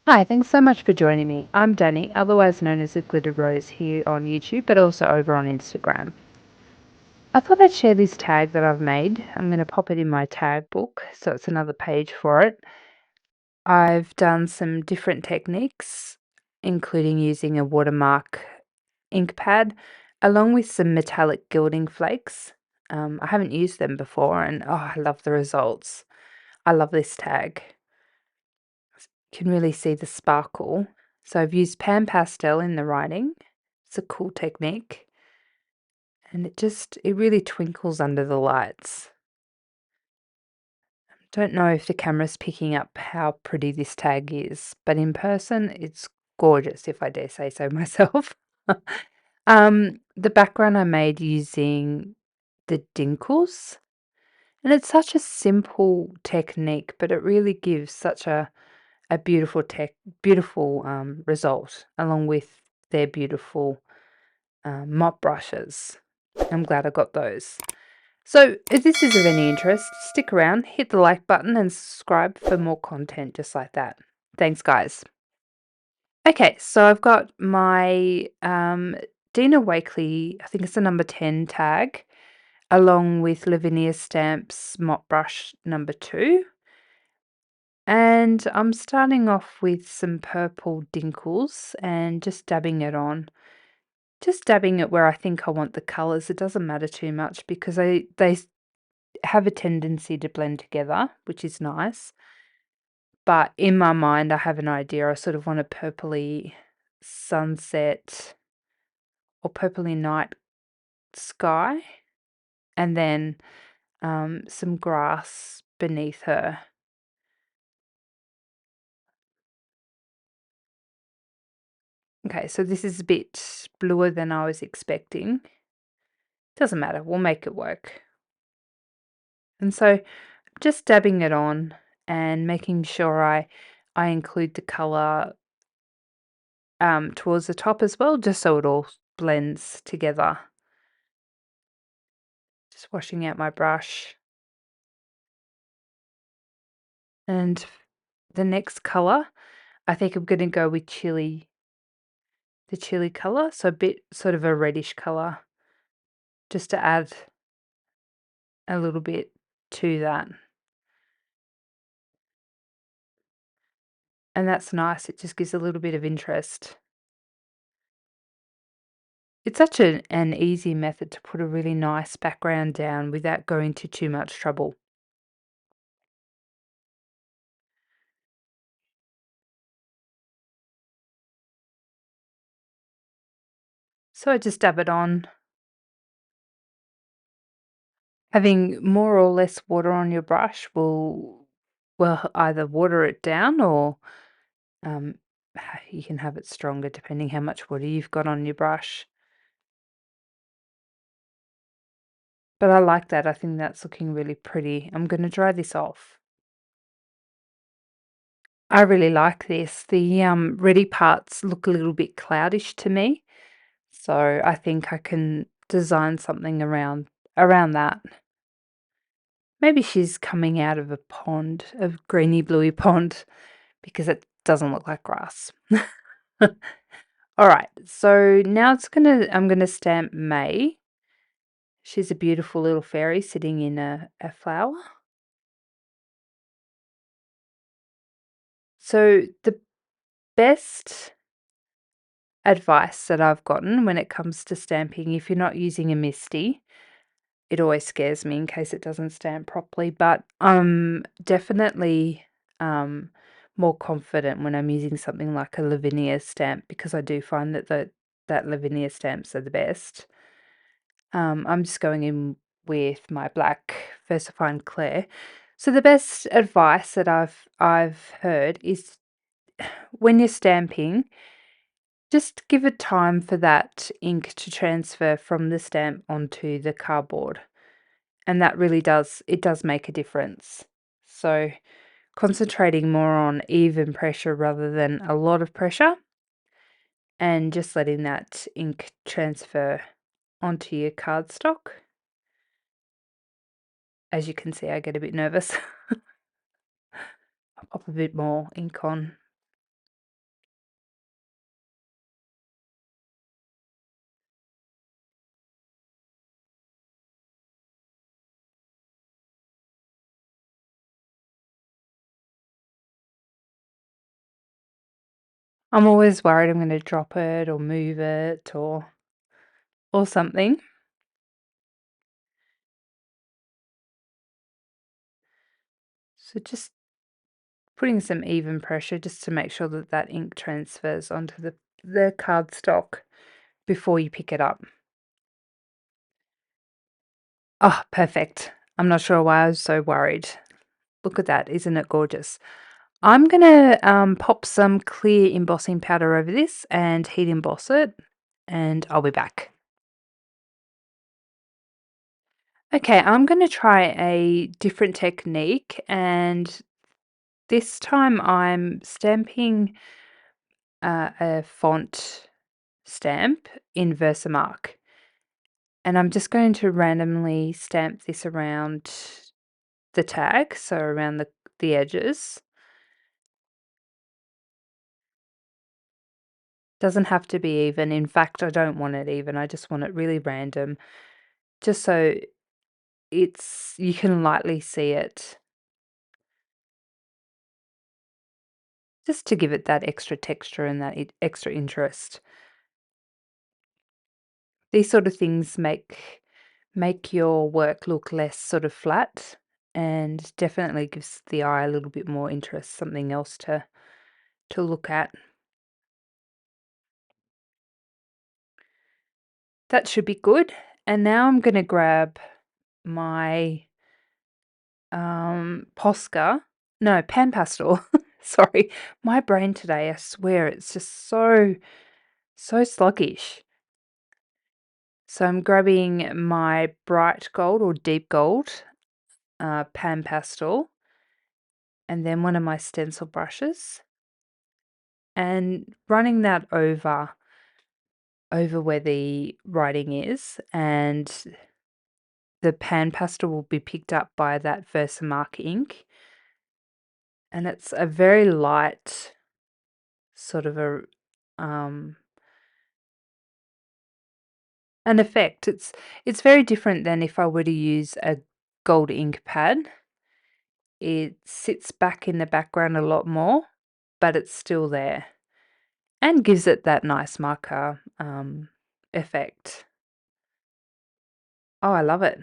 Hi, thanks so much for joining me. I'm Danny, otherwise known as the Glitter Rose here on YouTube, but also over on Instagram. I thought I'd share this tag that I've made. I'm going to pop it in my tag book, so it's another page for it. I've done some different techniques, including using a watermark ink pad, along with some metallic gilding flakes. I haven't used them before, and I love the results. I love this tag. You can really see the sparkle. So I've used pan pastel in the writing. It's a cool technique. And it really twinkles under the lights. Don't know if the camera's picking up how pretty this tag is, but in person it's gorgeous, if I dare say so myself. The background I made using the Dinkles, and it's such a simple technique, but it really gives such a beautiful result, along with their beautiful mop brushes. I'm glad I got those. So if this is of any interest, stick around, hit the like button and subscribe for more content just like that. Thanks, guys. Okay, so I've got my Dina Wakley, I think it's the number 10 tag, along with Lavinia Stamps mop brush number 2. And I'm starting off with some purple dinkles and just dabbing it on. Just dabbing it where I think I want the colours. It doesn't matter too much because they have a tendency to blend together, which is nice. But in my mind, I have an idea. I sort of want a purpley sunset or purpley night sky, and then some grass beneath her. Okay, so this is a bit bluer than I was expecting. Doesn't matter, we'll make it work. And so just dabbing it on and making sure I include the colour towards the top as well, just so it all blends together. Just washing out my brush. And the next colour, I think I'm going to go with the chili colour, so a bit sort of a reddish colour, just to add a little bit to that. And that's nice, it just gives a little bit of interest. It's such an easy method to put a really nice background down without going to too much trouble. So I just dab it on. Having more or less water on your brush will either water it down or um, you can have it stronger depending how much water you've got on your brush. But I like that. I think that's looking really pretty. I'm going to dry this off. I really like this. The ready parts look a little bit cloudish to me, so I think I can design something around that. Maybe she's coming out of a pond, a greeny bluey pond, because it doesn't look like grass. All right, so now I'm gonna stamp May. She's a beautiful little fairy sitting in a flower. So the best advice that I've gotten when it comes to stamping, if you're not using a MISTI, it always scares me in case it doesn't stamp properly, but I'm definitely more confident when I'm using something like a Lavinia stamp because I do find that Lavinia stamps are the best. I'm just going in with my black Versafine Clair. So the best advice that I've heard is when you're stamping, just give it time for that ink to transfer from the stamp onto the cardboard. And that really does make a difference. So concentrating more on even pressure rather than a lot of pressure and just letting that ink transfer onto your cardstock. As you can see, I get a bit nervous. I'll pop a bit more ink on. I'm always worried I'm gonna drop it or move it or something. So just putting some even pressure just to make sure that that ink transfers onto the cardstock before you pick it up. Oh, perfect. I'm not sure why I was so worried. Look at that, isn't it gorgeous? I'm gonna pop some clear embossing powder over this and heat emboss it, and I'll be back. Okay, I'm gonna try a different technique, and this time I'm stamping a font stamp in Versamark. And I'm just going to randomly stamp this around the tag, so around the edges. Doesn't have to be even. In fact, I don't want it even. I just want it really random, just so you can lightly see it, just to give it that extra texture and that extra interest. These sort of things make your work look less sort of flat and definitely gives the eye a little bit more interest, something else to look at. That should be good. And now I'm gonna grab my Posca. No, pan pastel. Sorry. My brain today, I swear, it's just so sluggish. So I'm grabbing my bright gold or deep gold pan pastel and then one of my stencil brushes and running that over where the writing is, and the pan pastel will be picked up by that Versamark ink. And it's a very light sort of um an effect. It's very different than if I were to use a gold ink pad. It sits back in the background a lot more, but it's still there and gives it that nice marker effect. Oh, I love it.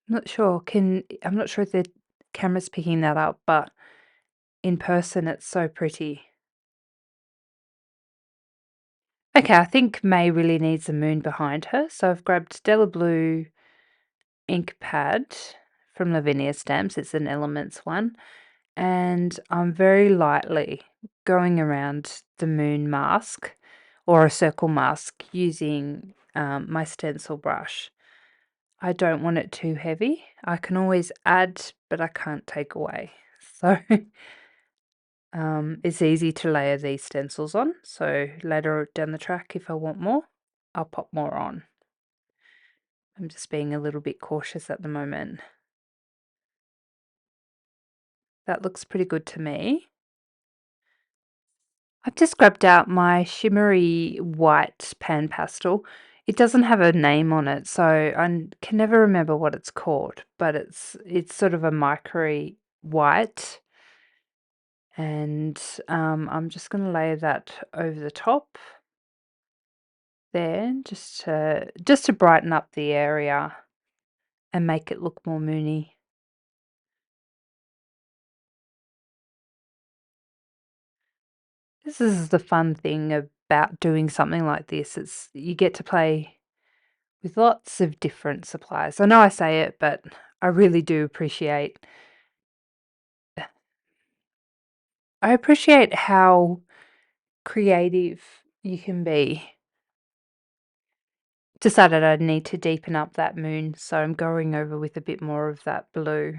I'm not sure if the camera's picking that up, but in person it's so pretty. Okay, I think May really needs a moon behind her, so I've grabbed Stella Blue ink pad from Lavinia Stamps. It's an Elements one, and I'm very lightly going around the moon mask or a circle mask using my stencil brush. I don't want it too heavy. I can always add, but I can't take away. So it's easy to layer these stencils on. So later down the track, if I want more, I'll pop more on. I'm just being a little bit cautious at the moment. That looks pretty good to me. I've just grabbed out my shimmery white pan pastel. It doesn't have a name on it, so I can never remember what it's called, but it's sort of a mica white, and I'm just going to layer that over the top there, just to brighten up the area and make it look more moony. This is the fun thing about doing something like this. It's you get to play with lots of different suppliers. I know I say it, but I appreciate how creative you can be. Decided I need to deepen up that moon, so I'm going over with a bit more of that blue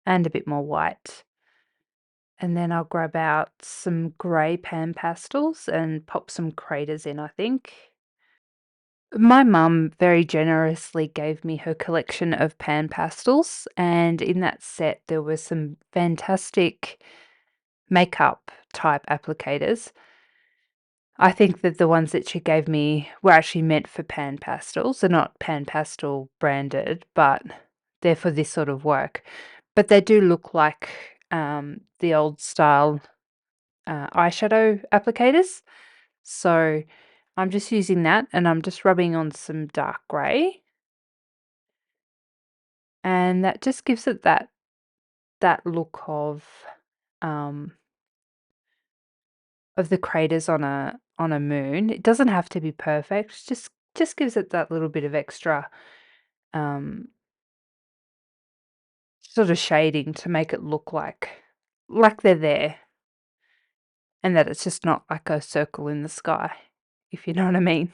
and a bit more white. And then I'll grab out some grey pan pastels and pop some craters in, I think. My mum very generously gave me her collection of pan pastels, and in that set there were some fantastic makeup type applicators. I think that the ones that she gave me were actually meant for pan pastels. They're not pan pastel branded, but they're for this sort of work. But they do look like the old style eyeshadow applicators. So I'm just using that and I'm just rubbing on some dark grey. And that just gives it that look um of the craters on a moon. It doesn't have to be perfect. Just gives it that little bit of extra um sort of shading to make it look like they're there and that it's just not like a circle in the sky, if you know what I mean.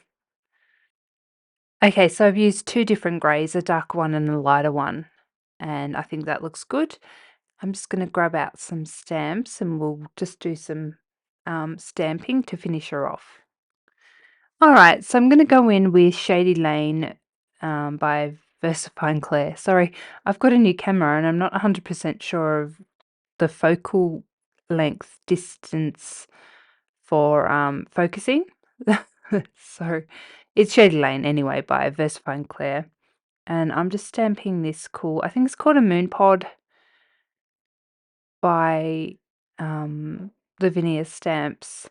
Okay, so I've used two different greys, a dark one and a lighter one, and I think that looks good. I'm just going to grab out some stamps and we'll just do some stamping to finish her off. All right, so I'm going to go in with Shady Lane by Versafine Clair. Sorry, I've got a new camera and I'm not 100% sure of the focal length distance for focusing. So it's Shady Lane anyway by Versafine Clair. And I'm just stamping this cool, I think it's called a moon pod by Lavinia Stamps,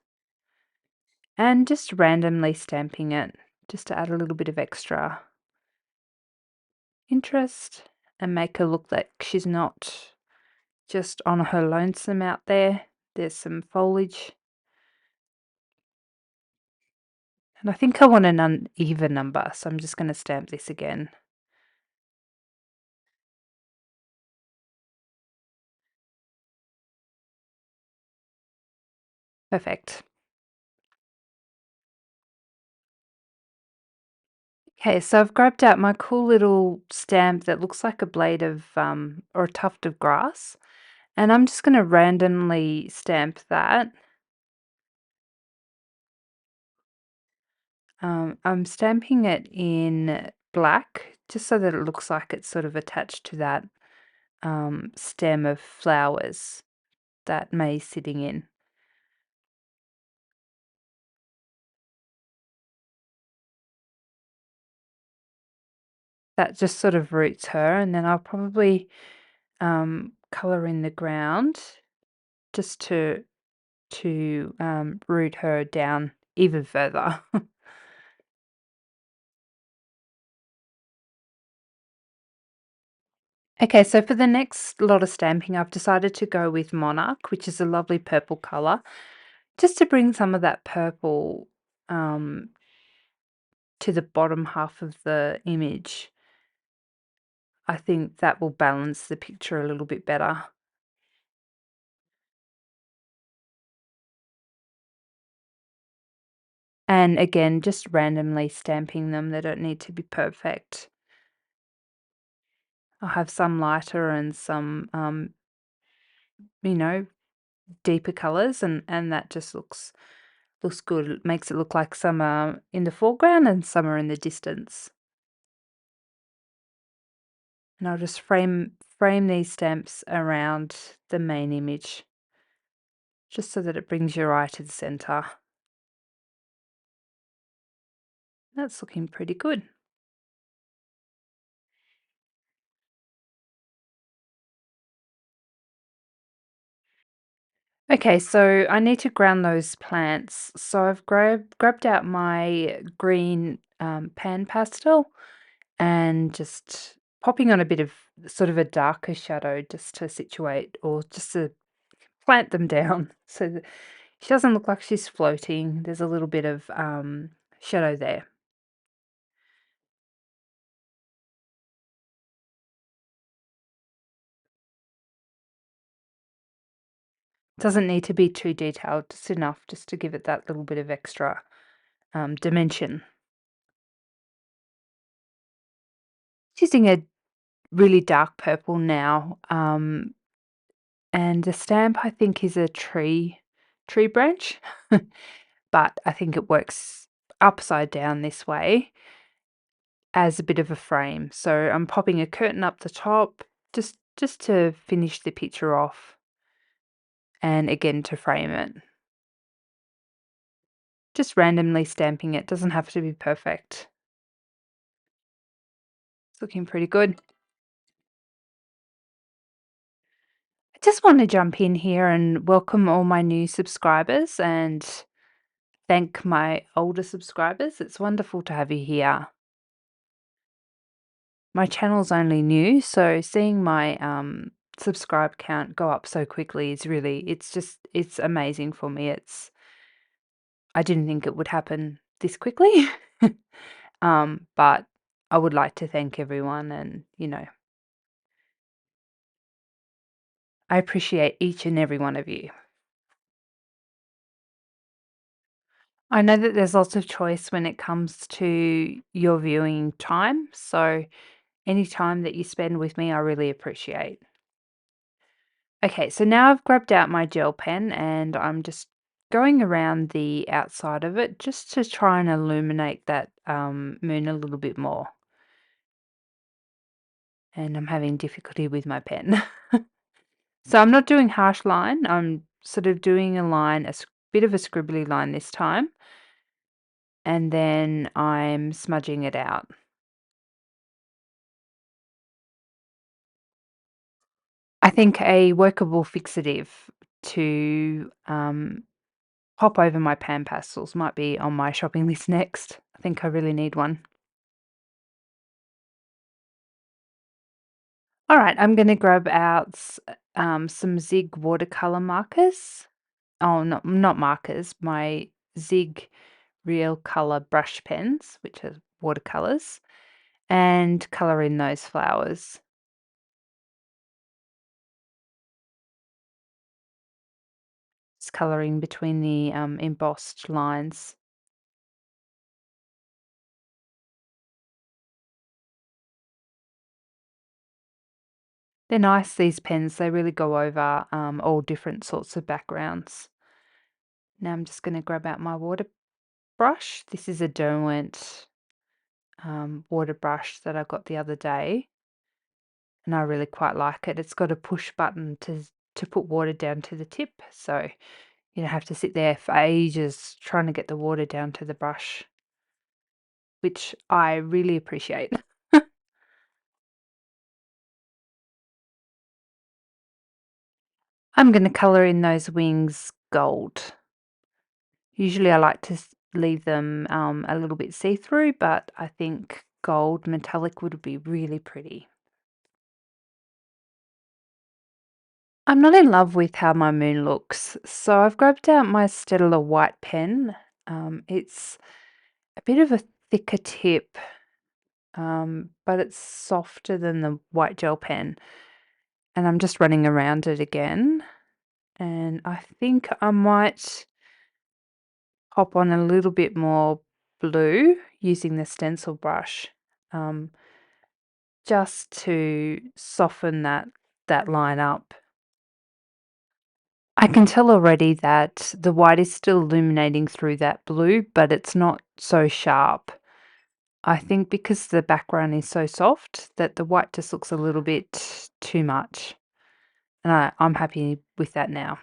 and just randomly stamping it just to add a little bit of extra interest and make her look like she's not just on her lonesome out there. There's some foliage. And I think I want an uneven number, so I'm just going to stamp this again. Perfect. Okay, so I've grabbed out my cool little stamp that looks like a blade of, or a tuft of grass, and I'm just going to randomly stamp that. I'm stamping it in black just so that it looks like it's sort of attached to that stem of flowers that May's sitting in. That just sort of roots her, and then I'll probably colour in the ground just to root her down even further. Okay, so for the next lot of stamping, I've decided to go with Monarch, which is a lovely purple colour, just to bring some of that purple um, to the bottom half of the image. I think that will balance the picture a little bit better. And again, just randomly stamping them. They don't need to be perfect. I'll have some lighter and some, you know, deeper colours, and that just looks good. It makes it look like some are in the foreground and some are in the distance. And I'll just frame these stamps around the main image, just so that it brings your eye to the centre. That's looking pretty good. Okay, so I need to ground those plants. So I've grabbed out my green pan pastel and just popping on a bit of sort of a darker shadow just to situate or just to plant them down so that she doesn't look like she's floating. There's a little bit of shadow there. Doesn't need to be too detailed, just enough just to give it that little bit of extra dimension. Using a really dark purple now, and the stamp I think is a tree branch, but I think it works upside down this way as a bit of a frame. So I'm popping a curtain up the top just to finish the picture off and again to frame it. Just randomly stamping it, doesn't have to be perfect. It's looking pretty good. I just want to jump in here and welcome all my new subscribers and thank my older subscribers. It's wonderful to have you here. My channel's only new, so seeing my subscribe count go up so quickly is really it's amazing for me. I didn't think it would happen this quickly. But I would like to thank everyone and, I appreciate each and every one of you. I know that there's lots of choice when it comes to your viewing time, so any time that you spend with me, I really appreciate. Okay, so now I've grabbed out my gel pen and I'm just going around the outside of it just to try and illuminate that moon a little bit more. And I'm having difficulty with my pen. So I'm not doing harsh line. I'm sort of doing a line, bit of a scribbly line this time, and then I'm smudging it out. I think a workable fixative to pop over my pan pastels might be on my shopping list next. I think I really need one. All right, I'm going to grab out some Zig watercolor markers. Oh, not markers, my Zig real color brush pens, which are watercolors, and color in those flowers. Just coloring between the embossed lines. They're nice, these pens. They really go over all different sorts of backgrounds. Now I'm just going to grab out my water brush. This is a Derwent water brush that I got the other day, and I really quite like it. It's got a push button to put water down to the tip, so you don't have to sit there for ages trying to get the water down to the brush, which I really appreciate. I'm going to colour in those wings gold. Usually I like to leave them a little bit see-through, but I think gold metallic would be really pretty. I'm not in love with how my moon looks, so I've grabbed out my Stella white pen. It's a bit of a thicker tip, but it's softer than the white gel pen. And I'm just running around it again. And I think I might hop on a little bit more blue using the stencil brush, um, just to soften that line up. I can tell already that the white is still illuminating through that blue, but it's not so sharp. I think because the background is so soft that the white just looks a little bit too much. And I'm happy with that now.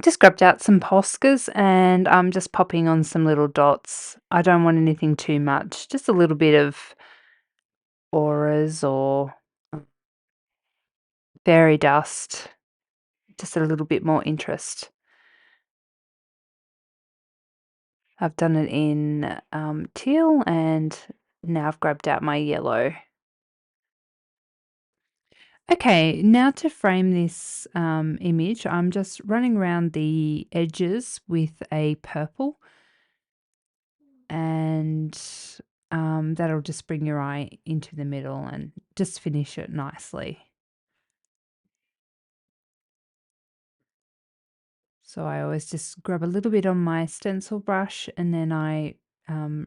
Just grabbed out some Poscas and I'm just popping on some little dots. I don't want anything too much, just a little bit of auras or fairy dust, just a little bit more interest. I've done it in teal and now I've grabbed out my yellow. Okay, now to frame this image, I'm just running around the edges with a purple, and that'll just bring your eye into the middle and just finish it nicely. So I always just grab a little bit on my stencil brush and then I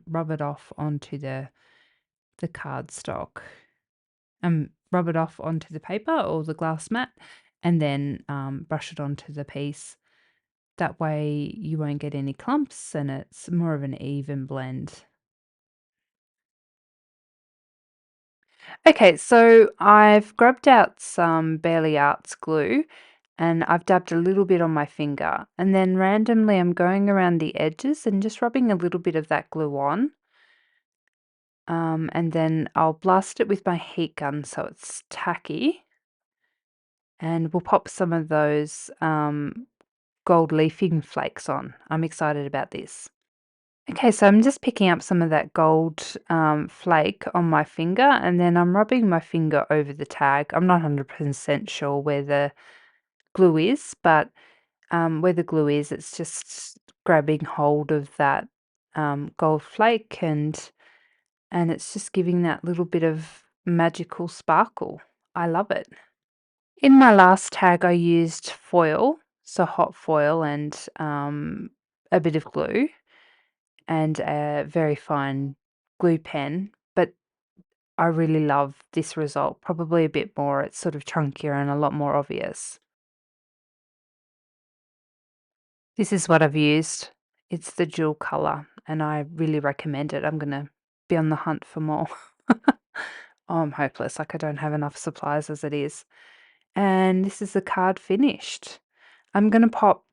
rub it off onto the cardstock. Rub it off onto the paper or the glass mat and then brush it onto the piece. That way you won't get any clumps and it's more of an even blend. Okay, so I've grabbed out some Barely Arts glue and I've dabbed a little bit on my finger, and then randomly I'm going around the edges and just rubbing a little bit of that glue on. And then I'll blast it with my heat gun so it's tacky, and we'll pop some of those gold leafing flakes on. I'm excited about this. Okay, so I'm just picking up some of that gold flake on my finger, and then I'm rubbing my finger over the tag. I'm not 100% sure where the glue is, but where the glue is, it's just grabbing hold of that gold flake, and it's just giving that little bit of magical sparkle. I love it. In my last tag, I used foil, so hot foil and a bit of glue and a very fine glue pen, but I really love this result, probably a bit more. It's sort of chunkier and a lot more obvious. This is what I've used. It's the dual color, and I really recommend it. I'm gonna be on the hunt for more. Oh, I'm hopeless. Like I don't have enough supplies as it is. And this is the card finished. I'm gonna pop.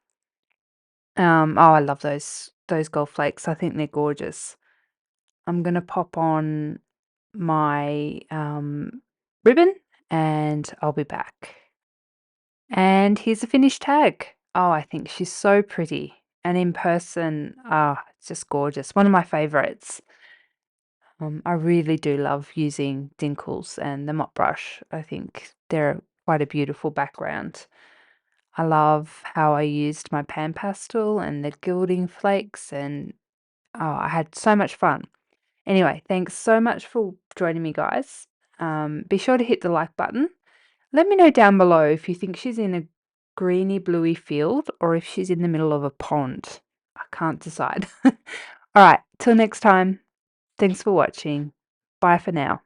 Oh, I love those gold flakes. I think they're gorgeous. I'm gonna pop on my ribbon, and I'll be back. And here's a finished tag. Oh, I think she's so pretty. And in person, it's just gorgeous. One of my favorites. I really do love using Dinkles and the mop brush. I think they're quite a beautiful background. I love how I used my pan pastel and the gilding flakes, and I had so much fun. Anyway, thanks so much for joining me, guys. Be sure to hit the like button. Let me know down below if you think she's in a greeny bluey field or if she's in the middle of a pond. I can't decide. All right, till next time. Thanks for watching. Bye for now.